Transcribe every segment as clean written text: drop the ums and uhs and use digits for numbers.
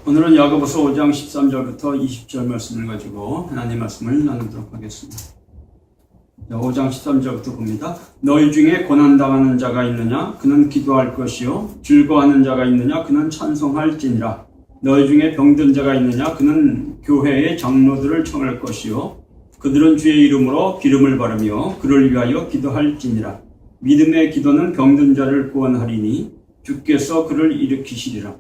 오늘은 야고보서 5장 13절부터 20절 말씀을 가지고 하나님의 말씀을 나누도록 하겠습니다. 5장 13절부터 봅니다. 너희 중에 고난당하는 자가 있느냐? 그는 기도할 것이요. 즐거워하는 자가 있느냐? 그는 찬송할지니라. 너희 중에 병든 자가 있느냐? 그는 교회의 장로들을 청할 것이요. 그들은 주의 이름으로 기름을 바르며 그를 위하여 기도할지니라. 믿음의 기도는 병든 자를 구원하리니 주께서 그를 일으키시리라.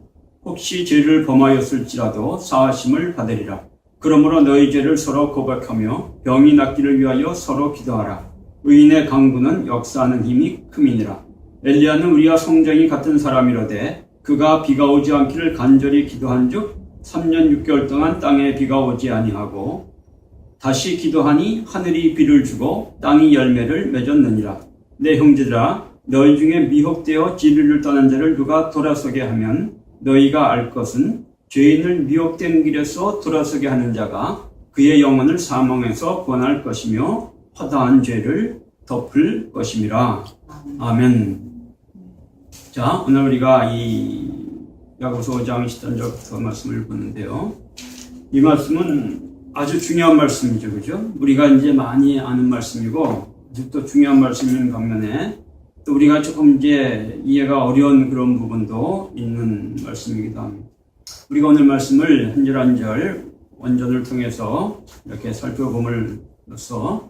혹시 죄를 범하였을지라도 사하심을 받으리라. 그러므로 너희 죄를 서로 고백하며 병이 낫기를 위하여 서로 기도하라. 의인의 강구는 역사하는 힘이 큼이니라. 엘리야는 우리와 성정이 같은 사람이로되 그가 비가 오지 않기를 간절히 기도한즉 3년 6개월 동안 땅에 비가 오지 아니하고 다시 기도하니 하늘이 비를 주고 땅이 열매를 맺었느니라. 내 형제들아, 너희 중에 미혹되어 진리를 떠난 자를 누가 돌아서게 하면 너희가 알 것은 죄인을 미혹된 길에서 돌아서게 하는 자가 그의 영혼을 사망에서 구원할 것이며 허다한 죄를 덮을 것임이라. 아멘. 자, 오늘 우리가 이 야고보서 5장 13절부터 말씀을 보는데요. 이 말씀은 아주 중요한 말씀이죠, 그죠? 우리가 이제 많이 아는 말씀이고 아주 또 중요한 말씀인 반면에 또 우리가 조금 이제 이해가 어려운 그런 부분도 있는 말씀이기도 합니다. 우리가 오늘 말씀을 한 절 한 절 원전을 통해서 이렇게 살펴봄으로써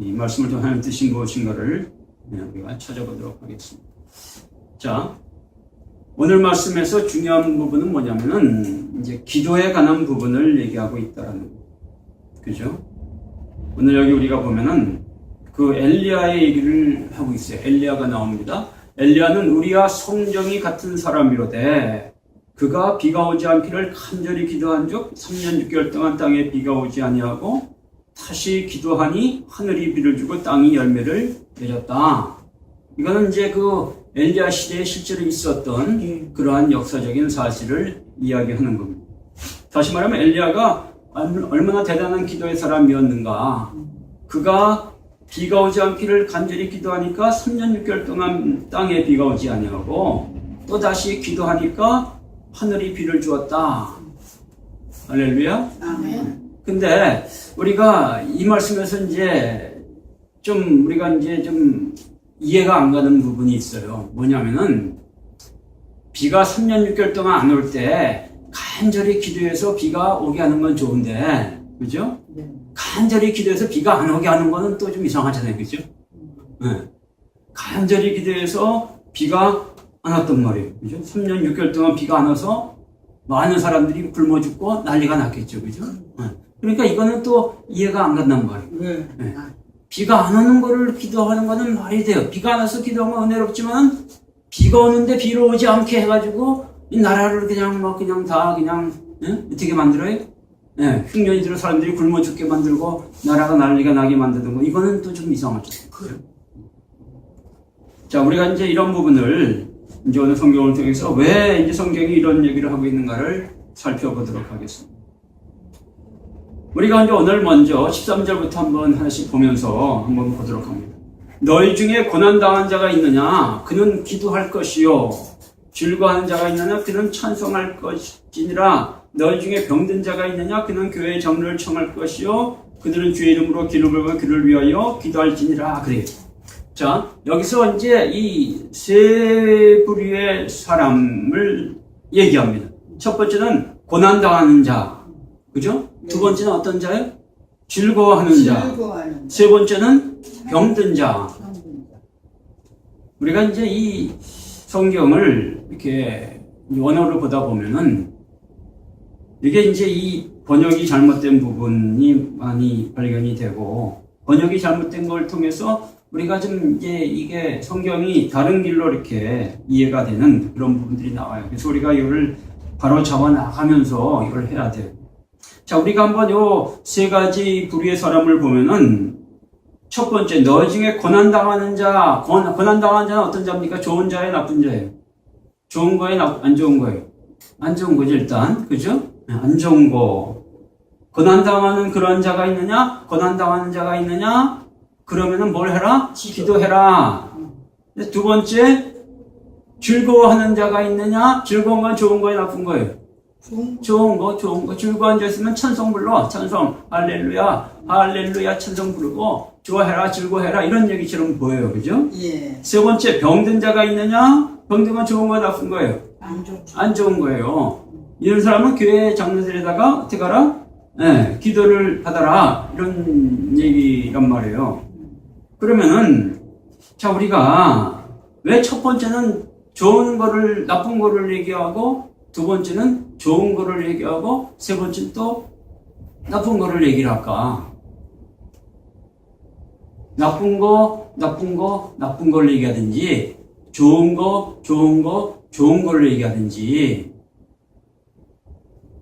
이 말씀을 통해 하나님 뜻이 무엇인가를 우리가 찾아보도록 하겠습니다. 자, 오늘 말씀에서 중요한 부분은 뭐냐면은 이제 기도에 관한 부분을 얘기하고 있다라는 거예요. 그죠? 오늘 여기 우리가 보면은 그 엘리야의 얘기를 하고 있어요. 엘리야가 나옵니다. 엘리야는 우리와 성정이 같은 사람이로되 그가 비가 오지 않기를 간절히 기도한즉 3년 6개월 동안 땅에 비가 오지 아니하고 다시 기도하니 하늘이 비를 주고 땅이 열매를 맺었다. 이거는 이제 그 엘리야 시대에 실제로 있었던 그러한 역사적인 사실을 이야기하는 겁니다. 다시 말하면 엘리야가 얼마나 대단한 기도의 사람이었는가. 그가 비가 오지 않기를 간절히 기도하니까 3년 6개월 동안 땅에 비가 오지 아니하고 또 다시 기도하니까 하늘이 비를 주었다. 할렐루야. 아멘. 근데 우리가 이 말씀에서 이제 우리가 이제 좀 이해가 안 가는 부분이 있어요. 뭐냐면은 비가 3년 6개월 동안 안 올 때 간절히 기도해서 비가 오게 하는 건 좋은데, 그죠? 네. 간절히 기도해서 비가 안 오게 하는 거는 또 좀 이상하잖아요. 그죠? 네. 간절히 기도해서 비가 안 왔단 말이에요. 그죠? 3년 6개월 동안 비가 안 와서 많은 사람들이 굶어 죽고 난리가 났겠죠. 그죠? 네. 그러니까 이거는 또 이해가 안 간단 말이에요. 네. 네. 비가 안 오는 거를 기도하는 거는 말이 돼요. 비가 안 와서 기도하면 은혜롭지만 비가 오는데 비를 오지 않게 해가지고 이 나라를 그냥 어떻게 만들어요? 네, 흉년이 들어 사람들이 굶어 죽게 만들고 나라가 난리가 나게 만드는 거, 이거는 또 좀 이상하죠. 자, 우리가 이제 이런 부분을 이제 오늘 성경을 통해서 왜 이제 성경이 이런 얘기를 하고 있는가를 살펴보도록 하겠습니다. 우리가 이제 오늘 먼저 13절부터 한번 하나씩 보면서 한번 보도록 합니다. 너희 중에 고난당한 자가 있느냐? 그는 기도할 것이요. 즐거워하는 자가 있느냐? 그는 찬송할 것이니라. 너희 중에 병든 자가 있느냐? 그는 교회의 장로를 청할 것이요. 그들은 주의 이름으로 기름을 부어 그를 위하여 기도할지니라. 그래요. 자, 여기서 이제 이 세 부류의 사람을 얘기합니다. 첫 번째는 고난당하는 자. 그죠? 두 번째는 어떤 자예요? 즐거워하는 자. 세 번째는 병든 자. 우리가 이제 이 성경을 이렇게 원어로 보다 보면은 이게 이제 이 번역이 잘못된 부분이 많이 발견이 되고, 번역이 잘못된 걸 통해서 우리가 좀 이제 이게 성경이 다른 길로 이렇게 이해가 되는 그런 부분들이 나와요. 그래서 우리가 이거를 바로 잡아 나가면서 이걸 해야 돼요. 자, 우리가 한번 요 세 가지 부류의 사람을 보면은 첫 번째, 너희 중에 고난당하는 자. 고난당하는 자는 어떤 자입니까? 좋은 자예요, 나쁜 자예요? 좋은 거예요, 안 좋은 거예요? 안 좋은 거죠, 일단. 그죠? 안 좋은 거. 고난당하는 그런 자가 있느냐? 고난당하는 자가 있느냐? 그러면은 뭘 해라? 기도해라. 두 번째, 즐거워하는 자가 있느냐? 즐거운 건 좋은 거예요, 나쁜 거예요? 좋은 거. 줄고 앉아있으면 찬송 불러. 찬송, 할렐루야, 할렐루야 찬송 부르고, 좋아해라, 즐거워해라. 이런 얘기처럼 보여요. 그죠? 예. 세 번째, 병든 자가 있느냐? 병든 건 좋은 거야, 나쁜 거예요? 안 좋은 거예요. 이런 사람은 교회 장로들에다가 어떻게 하라? 네, 기도를 받아라. 이런 얘기란 말이에요. 그러면은, 자, 우리가 왜 첫 번째는 좋은 거를, 나쁜 거를 얘기하고, 두 번째는 좋은 거를 얘기하고, 세 번째는 또 나쁜 거를 얘기를 할까? 나쁜 걸 얘기하든지, 좋은 거를 얘기하든지.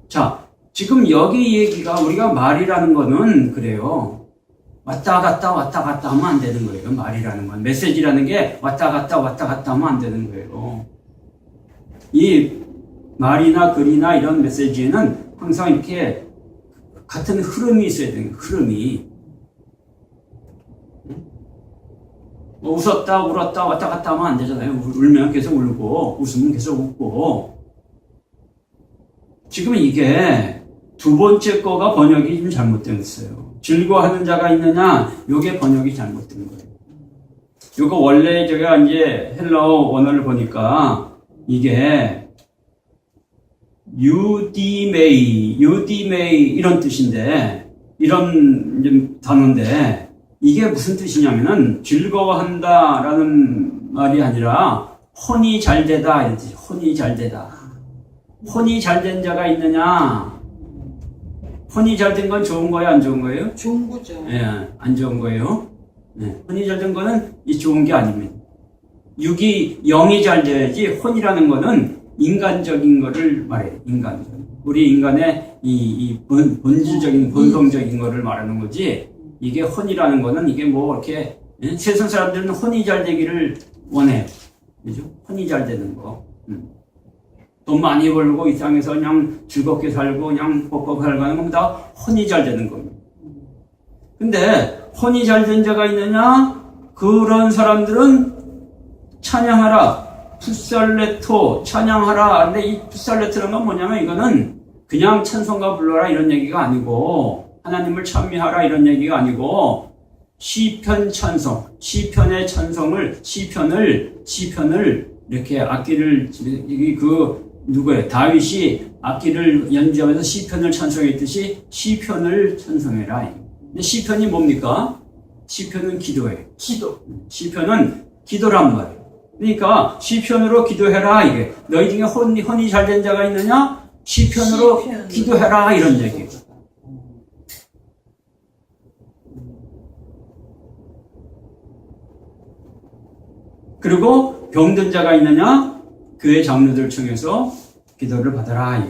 자, 지금 여기 얘기가 우리가 말이라는 거는 그래요. 왔다 갔다 하면 안 되는 거예요. 말이라는 건. 메시지라는 게 왔다 갔다 하면 안 되는 거예요. 이 말이나 글이나 이런 메시지에는 항상 이렇게 같은 흐름이 있어야 되는 거예요. 흐름이. 웃었다, 울었다, 왔다 갔다 하면 안 되잖아요. 울면 계속 울고, 웃으면 계속 웃고. 지금 이게 두 번째 거가 번역이 좀 잘못됐어요. 즐거워하는 자가 있느냐? 요게 번역이 잘못된 거예요. 요거 원래 제가 이제 헬라어 원어를 보니까 이게 유디메이 이런 뜻인데, 이런 단어인데, 이게 무슨 뜻이냐면은 즐거워한다라는 말이 아니라 혼이 잘 되다 이런 뜻이에요. 혼이 잘 되다. 혼이 잘 된 자가 있느냐? 혼이 잘 된 건 좋은 거예요, 안 좋은 거예요? 좋은 거죠. 예, 안 좋은 거예요. 예, 혼이 잘 된 거는 이 좋은 게 아닙니다. 영이 잘 돼야지. 혼이라는 거는 인간적인 거를 말해요. 인간적. 우리 인간의 본질적인, 본성적인 거를 말하는 거지. 이게 혼이라는 거는 이게 뭐 이렇게, 예? 세상 사람들은 혼이 잘 되기를 원해요. 그죠? 혼이 잘 되는 거. 돈 많이 벌고 이 땅에서 그냥 즐겁게 살고 그냥 뻑뻑 살가는 건 다 혼이 잘 되는 겁니다. 근데 혼이 잘 된 자가 있느냐? 그런 사람들은 찬양하라. 풋살레토 찬양하라. 근데 이 풋살레토라는 건 뭐냐면 이거는 그냥 찬송가 불러라 이런 얘기가 아니고, 하나님을 찬미하라 이런 얘기가 아니고, 시편 찬송, 시편의 찬송을, 시편을 이렇게 악기를, 누구예요? 다윗이 악기를 연주하면서 시편을 찬송했듯이 시편을 찬송해라. 근데 시편이 뭡니까? 시편은 기도예요. 시편은 기도란 말이에요. 그러니까 시편으로 기도해라 이게. 너희 중에 혼이 잘 된 자가 있느냐? 시편으로 기도해라 이런 얘기예요. 그리고 병든 자가 있느냐? 교회 장로들 중에서 기도를 받아라.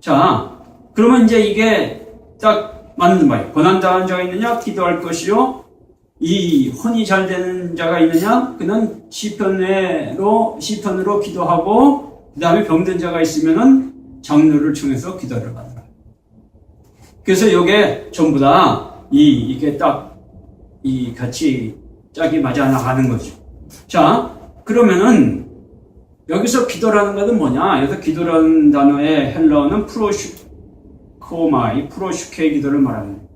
자, 그러면 이제 이게 딱 맞는 말이에요. 고난당한 자가 있느냐? 기도할 것이요. 이 혼이 잘 되는 자가 있느냐? 그는 시편으로 기도하고, 그 다음에 병든 자가 있으면은 장로를 통해서 기도를 받아라. 그래서 이게 전부 다 이게 딱 같이 짝이 맞아 나가는 거죠. 자, 그러면은 여기서 기도라는 것은 뭐냐? 여기서 기도라는 단어의 헬라어는 프로슈케의 기도를 말하는 거예요.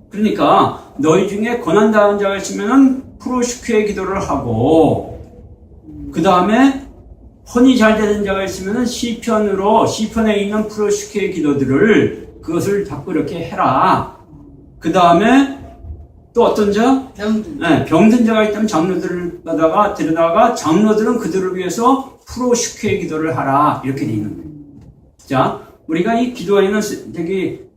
그러니까 너희 중에 고난당한 자가 있으면은 프로슈케의 기도를 하고, 그 다음에 혼이 잘 되는 자가 있으면은 시편에 있는 프로슈케의 기도들을 그것을 자꾸 이렇게 해라. 그 다음에 또 어떤 자? 병든 자가 있다면 장로들을 데려다가 장로들은 그들을 위해서 프로슈케의 기도를 하라. 이렇게 돼 있는 거예요. 자, 우리가 이 기도에는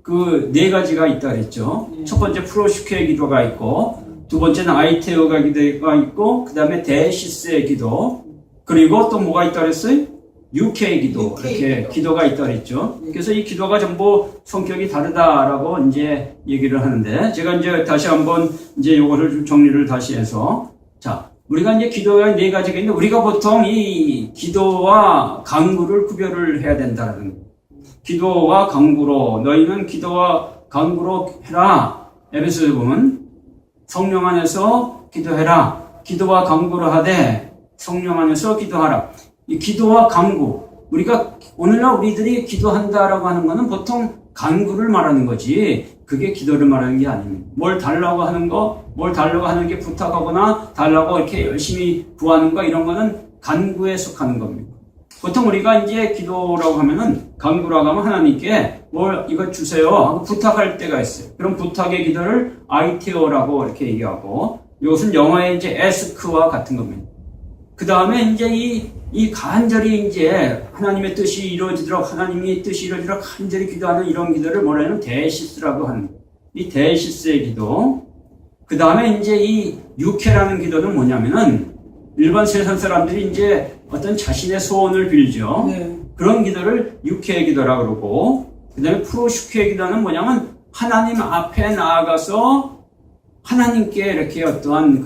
그 네 가지가 있다 그랬죠. 첫 번째 프로슈케의 기도가 있고, 두 번째는 아이테오가 기도가 있고, 그 다음에 데시스의 기도, 그리고 또 뭐가 있다 그랬어요? 육회의 기도. 이렇게 기도가 있다 그랬죠. 그래서 이 기도가 전부 성격이 다르다라고 이제 얘기를 하는데, 제가 이제 다시 한번 이제 요거를 좀 정리를 다시 해서, 자, 우리가 이제 기도가 네 가지가 있는데, 우리가 보통 이 기도와 간구를 구별을 해야 된다는 거예요. 기도와 간구로, 너희는 기도와 간구로 해라. 에베소에 보면 성령 안에서 기도해라. 기도와 간구로 하되 성령 안에서 기도하라. 이 기도와 간구, 우리가 오늘날 우리들이 기도한다라고 하는 거는 보통 간구를 말하는 거지 그게 기도를 말하는 게 아닙니다. 뭘 달라고 하는 거, 뭘 달라고 하는 게 부탁하거나 달라고 이렇게 열심히 구하는 거 이런 거는 간구에 속하는 겁니다. 보통 우리가 이제 기도라고 하면은 간구라고 하면 하나님께 뭘 이거 주세요 하고 부탁할 때가 있어요. 그럼 부탁의 기도를 아이테오라고 이렇게 얘기하고 이것은 영어의 이제 ask와 같은 겁니다. 그 다음에 이제 이 간절히 이제 하나님의 뜻이 이루어지도록 하나님의 뜻이 이루어지도록 간절히 기도하는 이런 기도를 뭐라 하냐면 데시스라고 하는 거예요. 이 데시스의 기도. 그 다음에 이제 이 유케라는 기도는 뭐냐면은 일반 세상 사람들이 이제 어떤 자신의 소원을 빌죠. 네. 그런 기도를 유케의 기도라고 그러고 그 다음에 프로슈케의 기도는 뭐냐면 하나님 앞에 나아가서 하나님께 이렇게 어떠한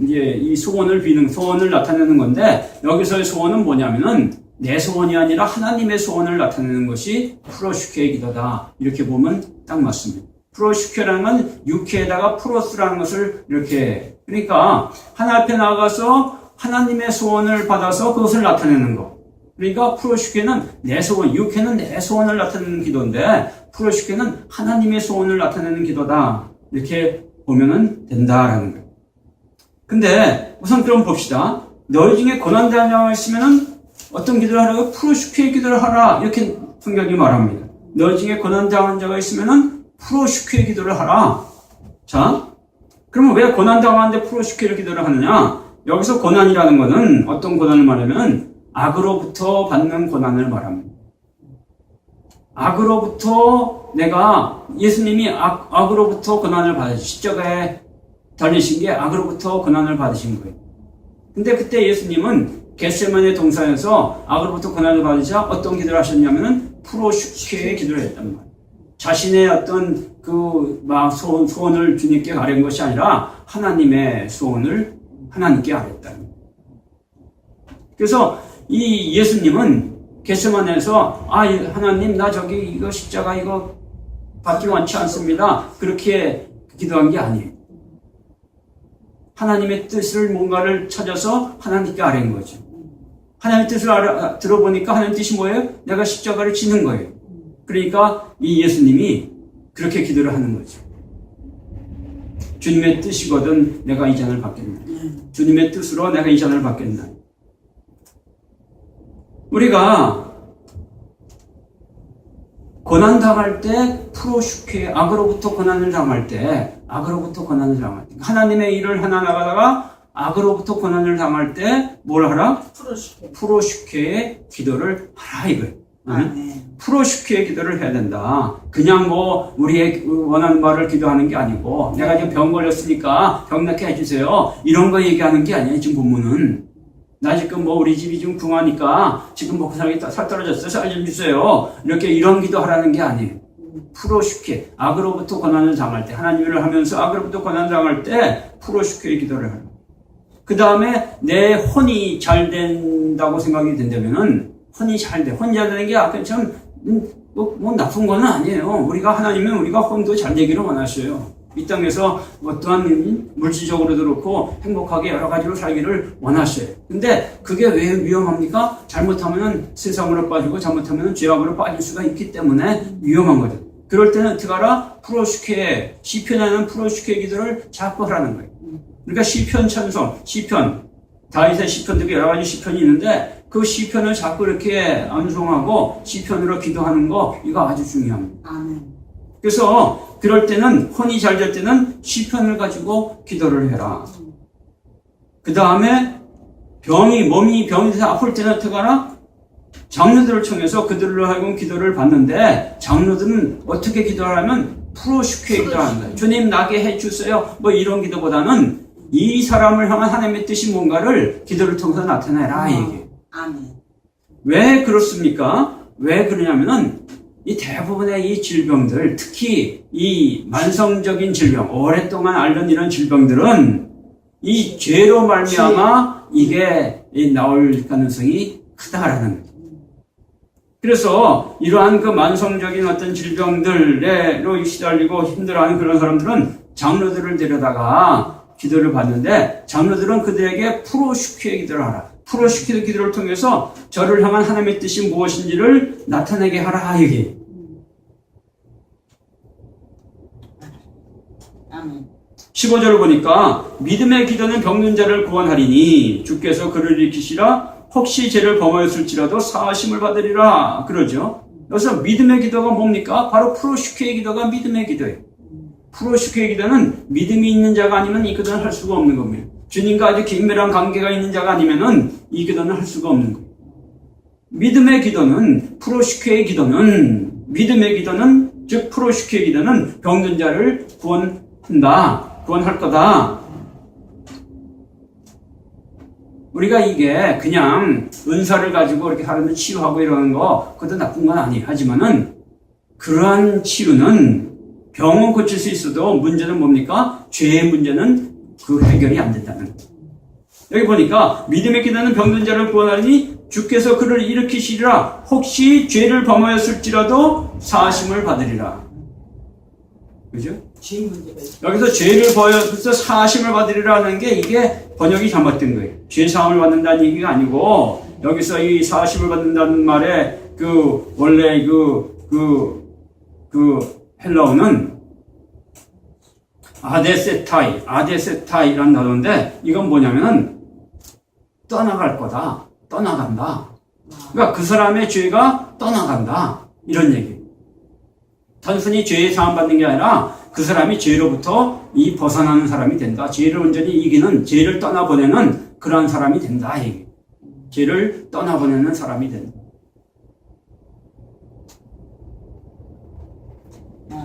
이제 이 소원을 비는, 소원을 나타내는 건데, 여기서의 소원은 뭐냐면은, 내 소원이 아니라 하나님의 소원을 나타내는 것이 프로슈케의 기도다. 이렇게 보면 딱 맞습니다. 프로슈케라는 건 유케에다가 프로스라는 것을 이렇게, 그러니까, 하나 앞에 나아가서 하나님의 소원을 받아서 그것을 나타내는 거. 그러니까 프로슈케는 내 소원, 유케는 내 소원을 나타내는 기도인데, 프로슈케는 하나님의 소원을 나타내는 기도다. 이렇게 보면은 된다라는 거예요. 근데 우선 그럼 봅시다. 너희 중에 고난당한 자가 있으면은 어떤 기도를 하라고? 프로슈케의 기도를 하라. 이렇게 성경이 말합니다. 너희 중에 고난당한 자가 있으면은 프로슈케의 기도를 하라. 자, 그러면 왜 고난당하는데 프로슈케의 기도를 하느냐? 여기서 고난이라는 것은 어떤 고난을 말하면 악으로부터 받는 고난을 말합니다. 악으로부터 내가 예수님이 악으로부터 고난을 받으신 십자가에 달리신 게 악으로부터 고난을 받으신 거예요. 근데 그때 예수님은 겟세마네 동산에서 악으로부터 고난을 받으자 어떤 기도를 하셨냐면은 프로슈케의 기도를 했단 말이에요. 자신의 어떤 소원을 주님께 아뢰는 것이 아니라 하나님의 소원을 하나님께 아뢰었다는 거예요. 그래서 이 예수님은 겟세마네에서 하나님 나 이거 십자가 이거 받기 원치 않습니다. 그렇게 기도한 게 아니에요. 하나님의 뜻을 뭔가를 찾아서 하나님께 아뢰는 거죠. 하나님의 뜻을 들어보니까 하나님의 뜻이 뭐예요? 내가 십자가를 지는 거예요. 그러니까 이 예수님이 그렇게 기도를 하는 거죠. 주님의 뜻이거든 내가 이 잔을 받겠나. 주님의 뜻으로 내가 이 잔을 받겠나. 우리가 고난당할 때 프로슈케, 악으로부터 고난을 당할 때 하나님의 일을 하나 나가다가 악으로부터 고난을 당할 때 뭘 하라? 프로슈케의 기도를 하라 이거예요. 프로슈케의 기도를 해야 된다. 그냥 우리의 원하는 바를 기도하는 게 아니고 내가 지금 병 걸렸으니까 병 낫게 해주세요. 이런 거 얘기하는 게 아니에요. 지금 본문은. 나 지금 우리 집이 좀 궁하니까 지금 먹고 살기 살 떨어졌어요. 살 좀 주세요. 이런 기도 하라는 게 아니에요. 프로슈케, 악으로부터 고난을 당할 때, 하나님을 하면서 악으로부터 고난을 당할 때 프로슈케의 기도를 하라. 그 다음에 내 혼이 잘 된다고 생각이 된다면은 혼이 잘 돼. 혼이 잘 되는 게 아까처럼 나쁜 건 아니에요. 우리가 하나님은 우리가 혼도 잘 되기를 원하셔요. 이 땅에서 어떠한 물질적으로도 그렇고 행복하게 여러 가지로 살기를 원하셔요. 근데 그게 왜 위험합니까? 잘못하면 세상으로 빠지고 잘못하면 죄악으로 빠질 수가 있기 때문에 위험한 거죠. 그럴 때는 어떻게 하라? 프로슈케, 시편에는 프로슈케 기도를 자꾸 하라는 거예요. 그러니까 시편 찬송, 시편, 다윗의 시편도 여러 가지 시편이 있는데 그 시편을 자꾸 이렇게 암송하고 시편으로 기도하는 거 이거 아주 중요합니다. 아멘. 그래서 그럴 때는 혼이 잘 될 때는 시편을 가지고 기도를 해라. 그 다음에 몸이 병이 돼서 아플 때는 어떻게 하나? 장로들을 통해서 그들로 하여금 기도를 받는데 장로들은 어떻게 기도하냐면 프로슈케 기도하는 거예요. 주님 나게 해주세요. 이런 기도보다는 이 사람을 향한 하나님의 뜻이 뭔가를 기도를 통해서 나타내라 이 얘기예요. 아멘. 왜 그렇습니까? 왜 그러냐면은 이 대부분의 이 질병들, 특히 이 만성적인 질병, 오랫동안 앓는 이런 질병들은 이 죄로 말미암아 이게 나올 가능성이 크다라는 거죠. 그래서 이러한 만성적인 어떤 질병들로 시달리고 힘들어하는 그런 사람들은 장로들을 데려다가 기도를 받는데 장로들은 그들에게 프로슈케의 기도를 하라. 프로시큐의 기도를 통해서 저를 향한 하나님의 뜻이 무엇인지를 나타내게 하라 이게. 아멘. 15절을 보니까 믿음의 기도는 병든 자를 구원하리니 주께서 그를 일으키시라 혹시 죄를 범하였을지라도 사하심을 받으리라 그러죠. 여기서 믿음의 기도가 뭡니까? 바로 프로시큐의 기도가 믿음의 기도예요. 프로시큐의 기도는 믿음이 있는 자가 아니면 이 기도는 할 수가 없는 겁니다. 주님과 아주 긴밀한 관계가 있는 자가 아니면은 이 기도는 할 수가 없는 거예요. 믿음의 기도는 프로시큐의 기도는 믿음의 기도는 즉 프로시큐의 기도는 병든 자를 구원할 거다. 우리가 이게 그냥 은사를 가지고 이렇게 사람들 치유하고 이러는 거 그것도 나쁜 건 아니에요. 하지만은 그러한 치유는 병은 고칠 수 있어도 문제는 뭡니까? 죄의 문제는 그 해결이 안 된다는 거예요. 여기 보니까 믿음의 기도는 병든 자를 구원하니 주께서 그를 일으키시리라 혹시 죄를 범하였을지라도 사하심을 받으리라. 그죠? 죄 문제가 있어. 여기서 죄를 범하여서 사하심을 받으리라는 게 이게 번역이 잘못된 거예요. 죄 사함을 받는다는 얘기가 아니고 여기서 이 사하심을 받는다는 말에 그 원래 그 헬라어는 아데세타이라는 단어인데 이건 뭐냐면은 떠나갈 거다, 떠나간다. 그러니까 그 사람의 죄가 떠나간다 이런 얘기예요. 단순히 죄에 사함 받는 게 아니라 그 사람이 죄로부터 이 벗어나는 사람이 된다. 죄를 온전히 이기는, 죄를 떠나보내는 그러한 사람이 된다. 이게. 죄를 떠나보내는 사람이 된다.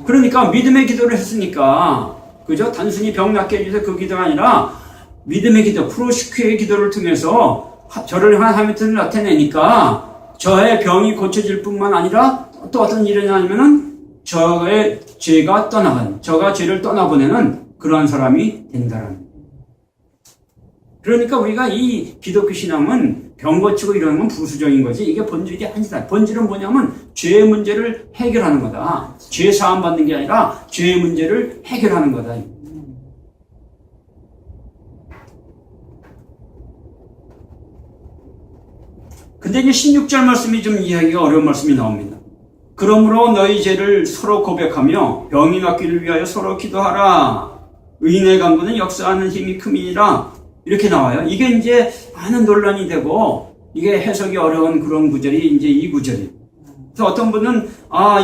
그러니까 믿음의 기도를 했으니까, 그죠? 단순히 병 낫게 해주세요. 그 기도가 아니라 믿음의 기도, 프로시큐의 기도를 통해서 저를 향한 하나님의 뜻을 나타내니까 저의 병이 고쳐질 뿐만 아니라 또 어떤 일이냐면은 저의 죄가 떠나가는, 저가 죄를 떠나보내는 그러한 사람이 된다라는 거예요. 그러니까 우리가 이 기독교 신앙은 병 고치고 이러는 건 부수적인 거지 이게 본질이 아니다. 본질은 뭐냐면 죄의 문제를 해결하는 거다. 죄 사함 받는 게 아니라 죄의 문제를 해결하는 거다. 근데 이제 16절 말씀이 좀 이해하기가 어려운 말씀이 나옵니다. 그러므로 너희 죄를 서로 고백하며 병이 낫기를 위하여 서로 기도하라. 의인의 강구는 역사하는 힘이 큼이니라. 이렇게 나와요. 이게 이제 많은 논란이 되고 이게 해석이 어려운 그런 구절이 이제 이 구절이에요. 그래서 어떤 분은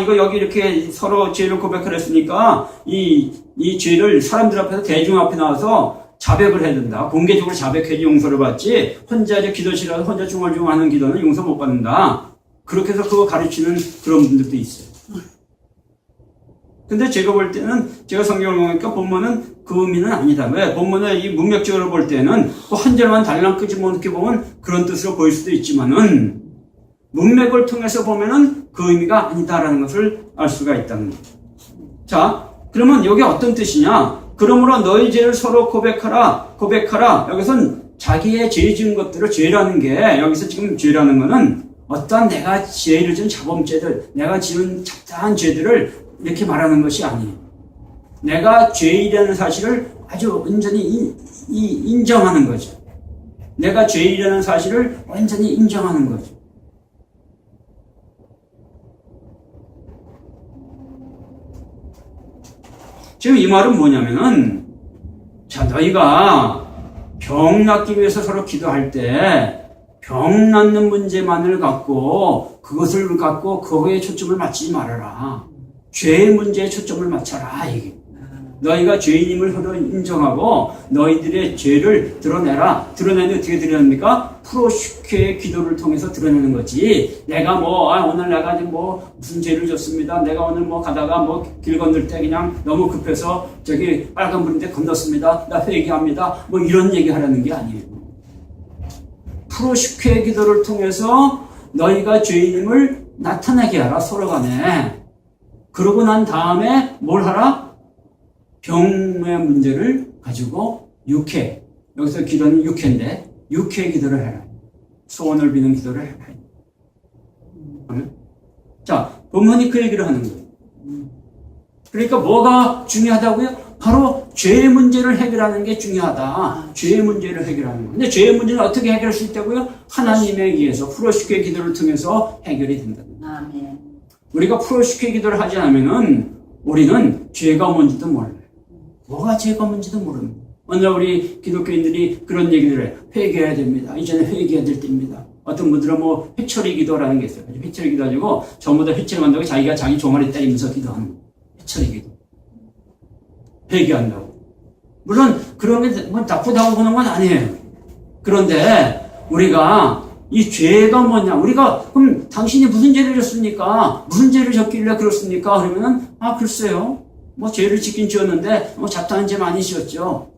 이거 여기 이렇게 서로 죄를 고백을 했으니까 이 죄를 사람들 앞에서 대중 앞에 나와서 자백을 해야 된다. 공개적으로 자백해야지 용서를 받지. 혼자 이제 기도실에서 혼자 중얼중얼하는 기도는 용서 못 받는다. 그렇게 해서 그거 가르치는 그런 분들도 있어요. 근데 제가 볼 때는, 제가 성경을 보니까 본문은 그 의미는 아니다. 왜? 본문의 이 문맥적으로 볼 때는 한 절만 달랑 끄집어 놓게 보면 그런 뜻으로 보일 수도 있지만은, 문맥을 통해서 보면은 그 의미가 아니다라는 것을 알 수가 있다는 거예요. 자, 그러면 여기 어떤 뜻이냐? 그러므로 너희 죄를 서로 고백하라. 여기선 자기의 죄 지은 것들을 죄라는 게, 여기서 지금 죄라는 거는 어떤 내가 죄를 지은 자범죄들, 내가 지은 잡다한 죄들을 이렇게 말하는 것이 아니에요. 내가 죄이라는 사실을 아주 온전히 인정하는 거죠. 내가 죄이라는 사실을 완전히 인정하는 거죠. 지금 이 말은 뭐냐면은, 자, 너희가 병 낫기 위해서 서로 기도할 때 병 낫는 문제만을 갖고 그것을 갖고 그거에 초점을 맞추지 말아라. 죄의 문제에 초점을 맞춰라. 이게. 너희가 죄인임을 서로 인정하고 너희들의 죄를 드러내라. 드러내는 어떻게 드러냅니까? 프로시큐의 기도를 통해서 드러내는 거지. 내가 오늘 내가 무슨 죄를 졌습니다. 내가 오늘 가다가 길 건널 때 그냥 너무 급해서 저기 빨간불인데 건넜습니다. 나 회개합니다. 이런 얘기 하라는 게 아니에요. 프로시큐의 기도를 통해서 너희가 죄인임을 나타내게 하라. 서로 간에. 그러고 난 다음에 뭘 하라? 병의 문제를 가지고 육회. 여기서 기도는 육회인데 육회의 기도를 해라. 소원을 비는 기도를 해라. 자, 본문이 그 얘기를 하는 거예요. 그러니까 뭐가 중요하다고요? 바로 죄의 문제를 해결하는 게 중요하다. 죄의 문제를 해결하는 거. 근데 죄의 문제는 어떻게 해결할 수 있다고요? 하나님에 의해서 프로시케 기도를 통해서 해결이 된다. 아멘. 우리가 프로시케 기도를 하지 않으면은 우리는 죄가 뭔지도 몰라요. 뭐가 죄가 뭔지도 모릅니다. 오늘 우리 기독교인들이 그런 얘기를 해요. 회개해야 됩니다. 이제는 회개해야 될 때입니다. 어떤 분들은 뭐 회초리 기도라는 게 있어요. 회초리 기도 가지고 전부 다 회초리 만다고 자기가 자기 종아리 때리면서 기도하는 거예요. 회초리 기도. 회개한다고. 물론 그런 게 뭐 나쁘다고 보는 건 아니에요. 그런데 우리가 이 죄가 뭐냐? 우리가 그럼 당신이 무슨 죄를 졌습니까? 무슨 죄를 졌길래 그렇습니까? 그러면은 글쎄요. 뭐 죄를 짓긴 지었는데 잡다한 죄 많이 지었죠.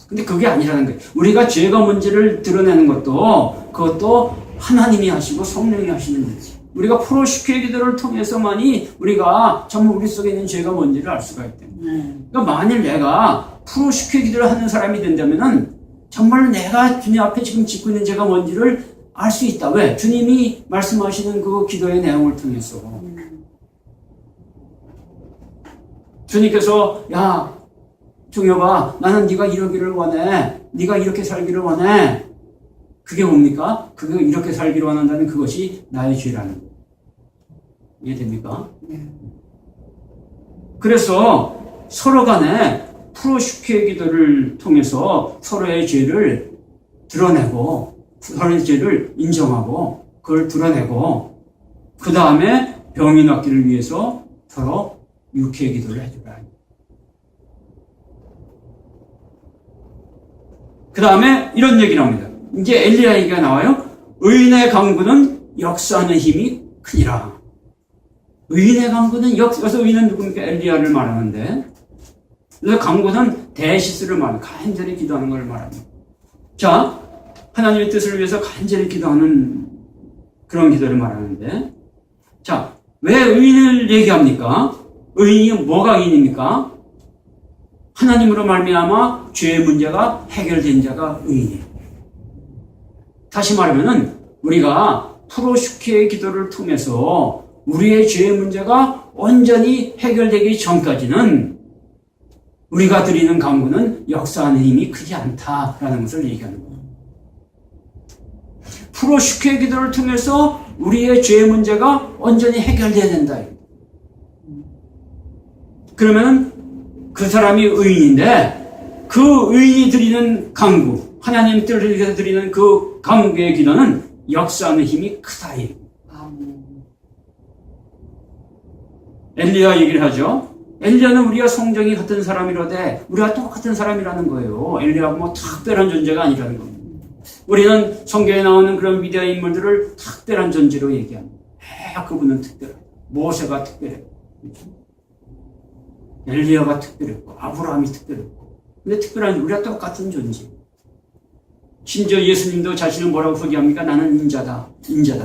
근데 그게 아니라는 거예요. 우리가 죄가 뭔지를 드러내는 그것도 하나님이 하시고 성령이 하시는 거지. 우리가 프로시케 기도를 통해서만이 우리가 정말 우리 속에 있는 죄가 뭔지를 알 수가 있다. 그러니까 만일 내가 프로시케 기도를 하는 사람이 된다면은 정말 내가 주님 앞에 지금 짓고 있는 죄가 뭔지를 알 수 있다. 왜? 주님이 말씀하시는 그 기도의 내용을 통해서. 주님께서 야 종혁아 나는 네가 이러기를 원해. 네가 이렇게 살기를 원해. 그게 뭡니까? 그게 이렇게 살기를 원한다는 그것이 나의 죄라는 거예요. 이해됩니까? 그래서 서로 간에 프로시케 기도를 통해서 서로의 죄를 드러내고 서로의 죄를 인정하고 그걸 드러내고 그 다음에 병이 낫기를 위해서 서로 육회 기도를 해주라. 그 다음에 이런 얘기를 합니다. 이제 엘리야 얘기가 나와요. 의인의 강구는 역사하는 힘이 크니라. 의인의 강구는 여기서 의인은 누굽니까? 엘리야를 말하는데 그래서 강구는 대시스를 말하는 간절히 기도하는 걸 말합니다. 자, 하나님의 뜻을 위해서 간절히 기도하는 그런 기도를 말하는데 자, 왜 의인을 얘기합니까? 의인이 뭐가 의인입니까? 하나님으로 말미암아 죄의 문제가 해결된 자가 의인이에요. 다시 말하면은 우리가 프로시케의 기도를 통해서 우리의 죄의 문제가 온전히 해결되기 전까지는 우리가 드리는 강구는 역사하는 힘이 크지 않다라는 것을 얘기하는 거예요. 프로시케의 기도를 통해서 우리의 죄의 문제가 온전히 해결돼야 된다. 그러면 그 사람이 의인인데 그 의인이 드리는 강구, 하나님 뜻을 위해서 드리는 그 강구의 기도는 역사하는 힘이 크다. 엘리야 얘기를 하죠. 엘리야는 우리가 성정이 같은 사람이라되 우리가 똑같은 사람이라는 거예요. 엘리야가 뭐 특별한 존재가 아니라는 겁니다. 우리는 성경에 나오는 그런 위대한 인물들을 특별한 존재로 얘기합니다. 그분은 특별해. 모세가 특별해. 엘리야가 특별했고 아브라함이 특별했고 근데 특별한 우리가 똑같은 존재. 심지어 예수님도 자신을 뭐라고 소개합니까? 나는 인자다.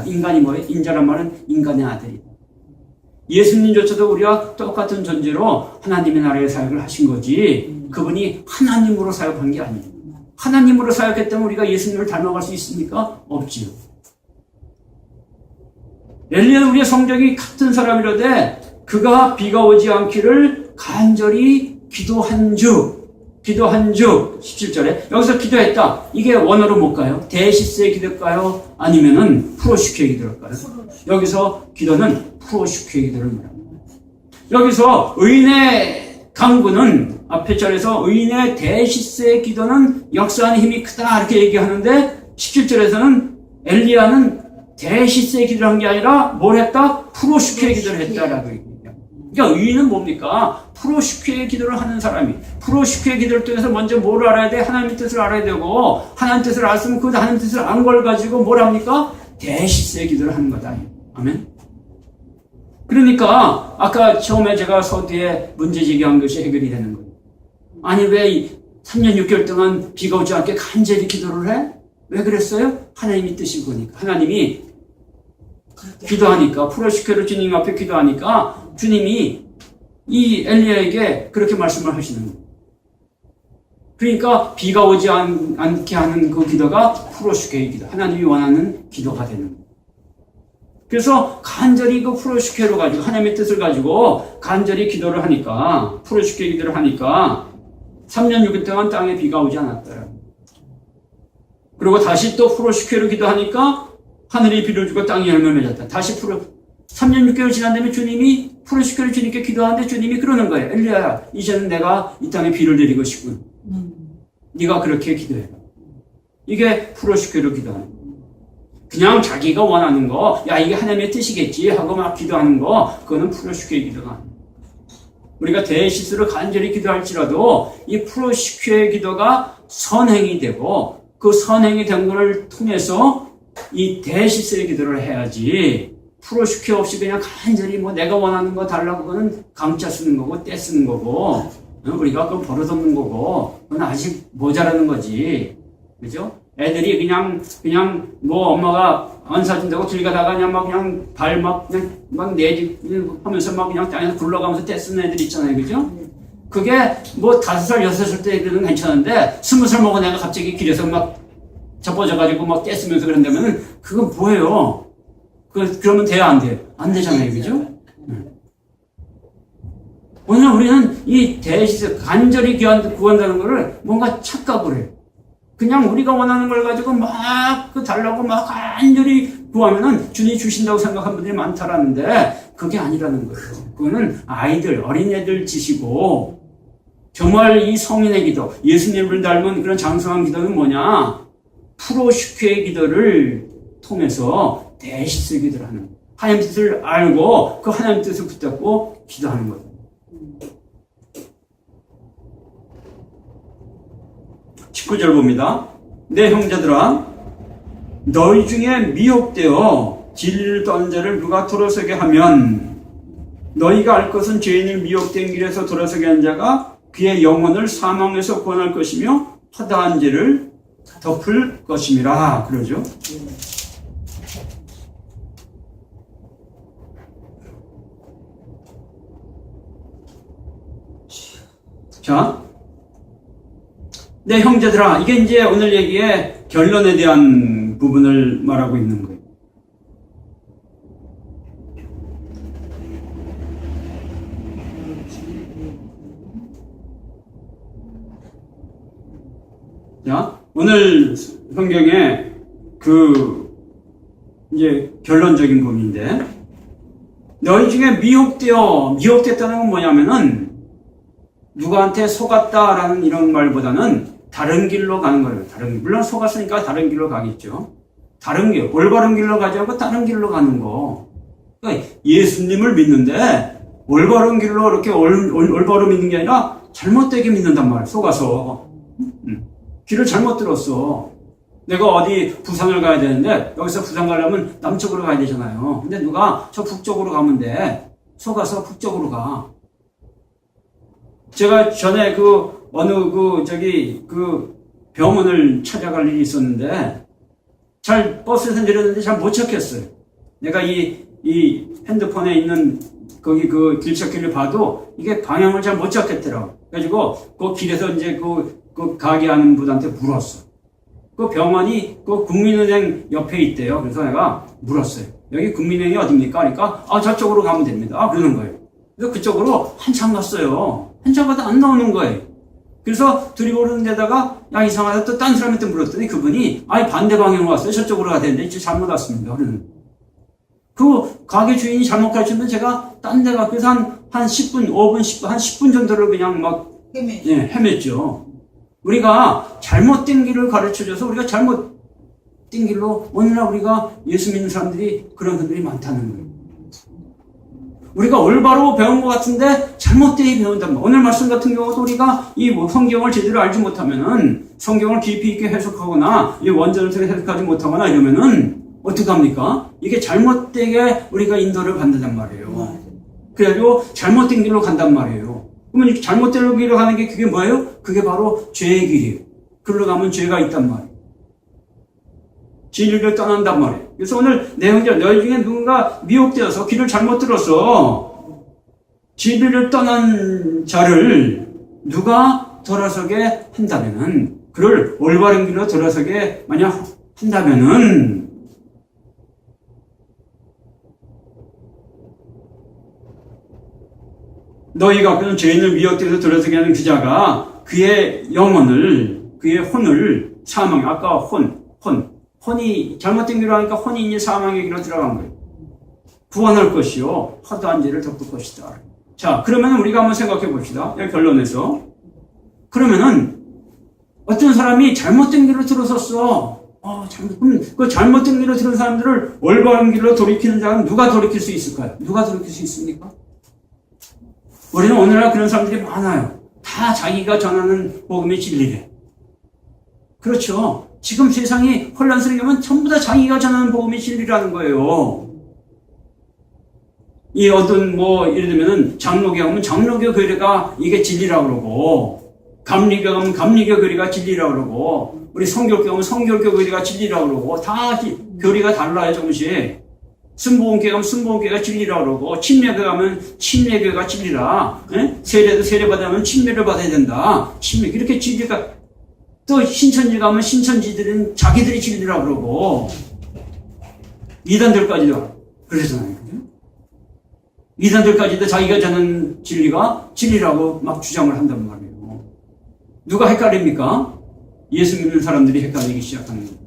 인간이 뭐예요? 인자란 말은 인간의 아들이다. 예수님조차도 우리와 똑같은 존재로 하나님의 나라의 사역을 하신 거지 그분이 하나님으로 사역한 게 아니에요. 하나님으로 사역했다면 우리가 예수님을 닮아갈 수 있습니까? 없지요. 엘리야는 우리의 성정이 같은 사람이라되 그가 비가 오지 않기를 간절히 기도한 주 17절에 여기서 기도했다. 이게 원어로 뭘까요? 대시스의 기도일까요? 아니면은 프로시케의 기도일까요? 여기서 기도는 프로시케의 기도를 말합니다. 여기서 의인의 강구는 앞에 절에서 의인의 대시스의 기도는 역사하는 힘이 크다 이렇게 얘기하는데 17절에서는 엘리야는 대시스의 기도를 한 게 아니라 뭘 했다? 프로시케의 기도를 했다라고 얘기합니다. 그러니까 의인은 뭡니까? 프로시케의 기도를 하는 사람이 프로시케의 기도를 통해서 먼저 뭘 알아야 돼? 하나님의 뜻을 알아야 되고 하나님 뜻을 알았으면 그 하나님 뜻을 안 걸 가지고 뭘 합니까? 대시스의 기도를 하는 거다. 아멘. 그러니까 아까 처음에 제가 서두에 문제 제기한 것이 해결이 되는 거예요. 아니 왜 3년 6개월 동안 비가 오지 않게 간절히 기도를 해? 왜 그랬어요? 하나님이 뜻이 보니까 하나님이 기도하니까 프로시케로 주님 앞에 기도하니까 주님이 이 엘리야에게 그렇게 말씀을 하시는 거예요. 그러니까 비가 오지 않게 하는 그 기도가 프로시케의 기도, 하나님이 원하는 기도가 되는 거예요. 그래서 간절히 그 프로시케로 가지고 하나님의 뜻을 가지고 간절히 기도를 하니까 프로시케 기도를 하니까 3년 6일 동안 땅에 비가 오지 않았더라. 그리고 다시 또 프로시케로 기도하니까 하늘이 비를 주고 땅이 열매를 맺었다. 다시 3년 6개월 지난 다음에 주님이 프로시케로 주님께 기도하는데 주님이 그러는 거예요. 엘리야야, 이제는 내가 이 땅에 비를 내리고 싶군. 네가 그렇게 기도해. 이게 프로시케로 기도하는 거예요. 그냥 자기가 원하는 거, 야 이게 하나님의 뜻이겠지 하고 막 기도하는 거, 그거는 프로시케 기도가 아니에요. 우리가 대시스로 간절히 기도할지라도 이 프로시케 기도가 선행이 되고 그 선행이 된 것을 통해서 이 대시스의 기도를 해야지 프로시케 없이 그냥 간절히 뭐 내가 원하는 거 달라고 그거는 강짜 쓰는 거고 떼 쓰는 거고 우리가 그건 버릇없는 거고 그건 아직 모자라는 거지. 그죠? 애들이 그냥 뭐 엄마가 안 사준다고 길 가다가 그냥 발 막 내지 하면서 막 그냥 땅에서 굴러가면서 떼쓰는 애들 있잖아요. 그죠? 그게 뭐 5살, 6살 때 애들은 괜찮은데 20살 먹은 애가 갑자기 길에서 막 자빠져가지고 막 떼쓰면서 그런다면은 그건 뭐예요? 그러면 돼요? 안 돼요? 안 되잖아요. 그죠? 오늘 우리는 이 대시스 간절히 구한다는 거를 뭔가 착각을 해요. 그냥 우리가 원하는 걸 가지고 막 달라고 막 간절히 구하면은 주님이 주신다고 생각하는 분들이 많다라는데 그게 아니라는 거예요. 그거는 어린애들 짓이고 정말 이 성인의 기도, 예수님을 닮은 그런 장성한 기도는 뭐냐? 프로시케의 기도를 통해서 대시스 기도를 하는 거예요. 하나님 뜻을 알고 그 하나님 뜻을 붙잡고 기도하는 거예요. 19절 봅니다. 내 형제들아, 너희 중에 미혹되어 진리를 떠난 자를 누가 돌아서게 하면 너희가 알 것은 죄인을 미혹된 길에서 돌아서게 한 자가 그의 영혼을 사망에서 구원할 것이며 허다한 죄를 덮을 것임이라. 그러죠. 자, 내 형제들아, 이게 이제 오늘 얘기의 결론에 대한 부분을 말하고 있는 거예요. 자, 오늘 성경에 이제 결론적인 부분인데, 너희 중에 미혹됐다는 건 뭐냐면은, 누구한테 속았다라는 이런 말보다는 다른 길로 가는 거예요. 물론 속았으니까 다른 길로 가겠죠. 다른 길, 올바른 길로 가지 않고 다른 길로 가는 거. 그러니까 예수님을 믿는데 올바른 길로 이렇게 올바로 믿는 게 아니라 잘못되게 믿는단 말이에요. 속아서. 길을 잘못 들었어. 내가 어디 부산을 가야 되는데 여기서 부산 가려면 남쪽으로 가야 되잖아요. 근데 누가 저 북쪽으로 가면 돼. 속아서 북쪽으로 가. 제가 전에 병원을 찾아갈 일이 있었는데, 버스에서 내렸는데 잘 못 찾겠어요. 내가 이 핸드폰에 있는 거기 길찾기를 봐도 이게 방향을 잘 못 찾겠더라고. 그래가지고 그 길에서 이제 그 가게 하는 분한테 물었어. 그 병원이 국민은행 옆에 있대요. 그래서 내가 물었어요. 여기 국민은행이 어딥니까? 그러니까, 저쪽으로 가면 됩니다. 그러는 거예요. 그래서 그쪽으로 한참 갔어요. 한참 가다 안 나오는 거예요. 그래서 둘이 오르는 데다가 야 이상하다 또 딴 사람한테 물었더니 그분이 반대 방향으로 왔어요. 저쪽으로 가야 되는데 이제 잘못 왔습니다. 그러는 그 가게 주인이 잘못 가르쳤는데 제가 딴 데 가서 한 10분, 5분, 10분, 한 10분 정도를 그냥 막 헤맸죠. 우리가 잘못된 길을 가르쳐줘서 우리가 잘못된 길로 오늘날 우리가 예수 믿는 사람들이 그런 분들이 많다는 거예요. 우리가 올바로 배운 것 같은데 잘못되게 배운단 말이에요. 오늘 말씀 같은 경우도 우리가 이 성경을 제대로 알지 못하면은 성경을 깊이 있게 해석하거나 이 원전을 해석하지 못하거나 이러면은 어떻게 합니까? 이게 잘못되게 우리가 인도를 받는단 말이에요. 그래가지고 잘못된 길로 간단 말이에요. 그러면 잘못된 길로 가는 게 그게 뭐예요? 그게 바로 죄의 길이에요. 그걸로 가면 죄가 있단 말이에요. 진리를 떠난단 말이에요. 그래서 오늘 내 형제, 너희 중에 누군가 미혹되어서 길을 잘못 들어서 진리를 떠난 자를 누가 돌아서게 한다면은, 그를 올바른 길로 돌아서게 만약 한다면은, 너희가 그런 죄인을 미혹되어서 들어서게 하는 그 자가 그의 영혼을, 그의 혼을 사망, 아까 혼이 잘못된 길로 하니까 혼인이 사망의 길로 들어간 거예요. 구원할 것이요 허다한 죄를 덮을 것이다. 자, 그러면 우리가 한번 생각해 봅시다. 여기 결론에서. 그러면은 어떤 사람이 잘못된 길로 들어섰어. 그 잘못된 길로 들은 사람들을 올바른 길로 돌이키는 자는 누가 돌이킬 수 있을까요? 누가 돌이킬 수 있습니까? 우리는 오늘날 그런 사람들이 많아요. 다 자기가 전하는 복음의 진리래. 그렇죠. 지금 세상이 혼란스럽게 하면 전부 다 자기가 전하는 복음의 진리라는 거예요. 이 어떤 예를 들면은 장로교 하면 장로교 교리가 이게 진리라고 그러고, 감리교 하면 감리교 교리가 진리라고 그러고, 우리 성결교 하면 성결교 교리가 진리라고 그러고, 다 교리가 달라요, 조금씩. 순복음교 하면 순복음교가 진리라고 그러고, 침례교 하면 침례교가 진리라. 세례도 세례받으면 침례를 받아야 된다. 침례, 이렇게 진리가, 또 신천지 가면 신천지들은 자기들이 진리라고 그러고, 이단들까지도 그러잖아요. 이단들까지도 자기가 전하는 진리가 진리라고 막 주장을 한단 말이에요. 누가 헷갈립니까? 예수 믿는 사람들이 헷갈리기 시작하는 거예요.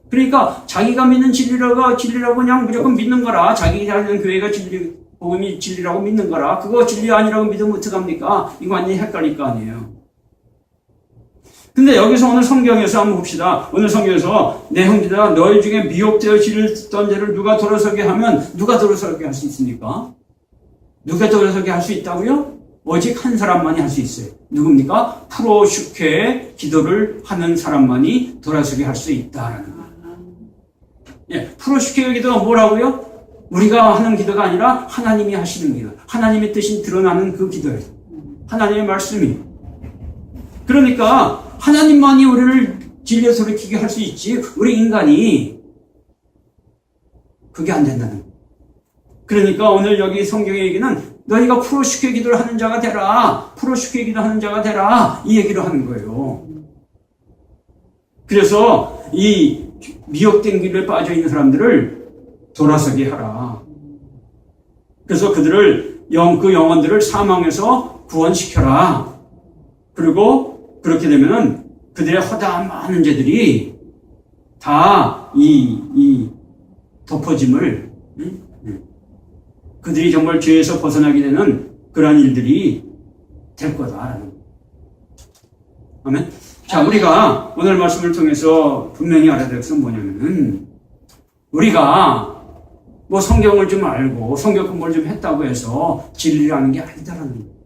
그러니까 자기가 믿는 진리라고 그냥 무조건 믿는 거라. 자기가 하는 교회가 진리, 복음이 진리라고 믿는 거라. 그거 진리 아니라고 믿으면 어떡합니까? 이거 완전히 헷갈릴 거 아니에요. 근데 여기서 오늘 성경에서 한번 봅시다. 오늘 성경에서 내 형제들아 너희 중에 미혹되어 지를 듣던 죄를 누가 돌아서게 하면 누가 돌아서게 할 수 있습니까? 누가 돌아서게 할 수 있다고요? 오직 한 사람만이 할 수 있어요. 누굽니까? 프로슈케 기도를 하는 사람만이 돌아서게 할 수 있다라는 거예요. 예, 프로슈케 기도가 뭐라고요? 우리가 하는 기도가 아니라 하나님이 하시는 기도. 하나님의 뜻이 드러나는 그 기도예요. 하나님의 말씀이. 그러니까 하나님만이 우리를 진리에 돌이키게 할 수 있지 우리 인간이 그게 안 된다는 거예요. 그러니까 오늘 여기 성경의 얘기는 너희가 프로슈케 기도를 하는 자가 되라. 프로슈케 기도하는 자가 되라. 이 얘기를 하는 거예요. 그래서 이 미혹된 길에 빠져 있는 사람들을 돌아서게 하라. 그래서 그들을 그 영혼들을 사망에서 구원시켜라. 그리고 그렇게 되면은 그들의 허다한 많은 죄들이 다 이 덮어짐을, 그들이 정말 죄에서 벗어나게 되는 그러한 일들이 될 거다라는. 아멘. 자, 우리가 오늘 말씀을 통해서 분명히 알아야 될 것은 뭐냐면은, 우리가 성경을 좀 알고 성경 공부를 좀 했다고 해서 진리라는 게 아니다라는 거예요.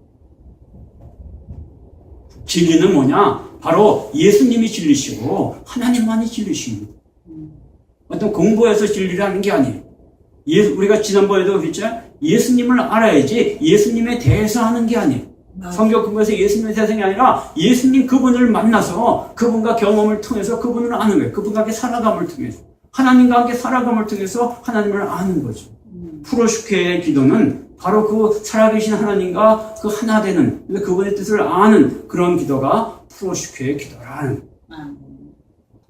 진리는 뭐냐? 바로 예수님이 진리시고 하나님만이 진리십니다. 어떤 공부해서 진리라는 게 아니에요. 우리가 지난번에도 그랬죠? 예수님을 알아야지 예수님에 대해서 하는 게 아니에요. 성경 공부에서 예수님에 대해서는 게 아니라 예수님 그분을 만나서 그분과 경험을 통해서 그분을 아는 거예요. 그분과 함께 살아감을 통해서. 하나님과 함께 살아감을 통해서 하나님을 아는 거죠. 프로슈케의 기도는 바로 그 살아계신 하나님과 그 하나 되는, 그분의 뜻을 아는 그런 기도가 프로슈케의 기도라는.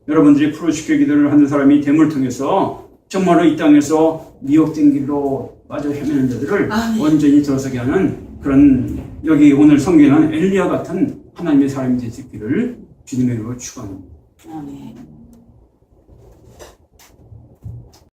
여러분들이 프로슈케 기도를 하는 사람이 됨을 통해서 정말로 이 땅에서 미혹된 길로 빠져 헤매는 자들을 온전히 들어서게 하는 그런, 여기 오늘 성경에는 엘리야 같은 하나님의 사람이 되시기를 주님의 이름으로 축원합니다.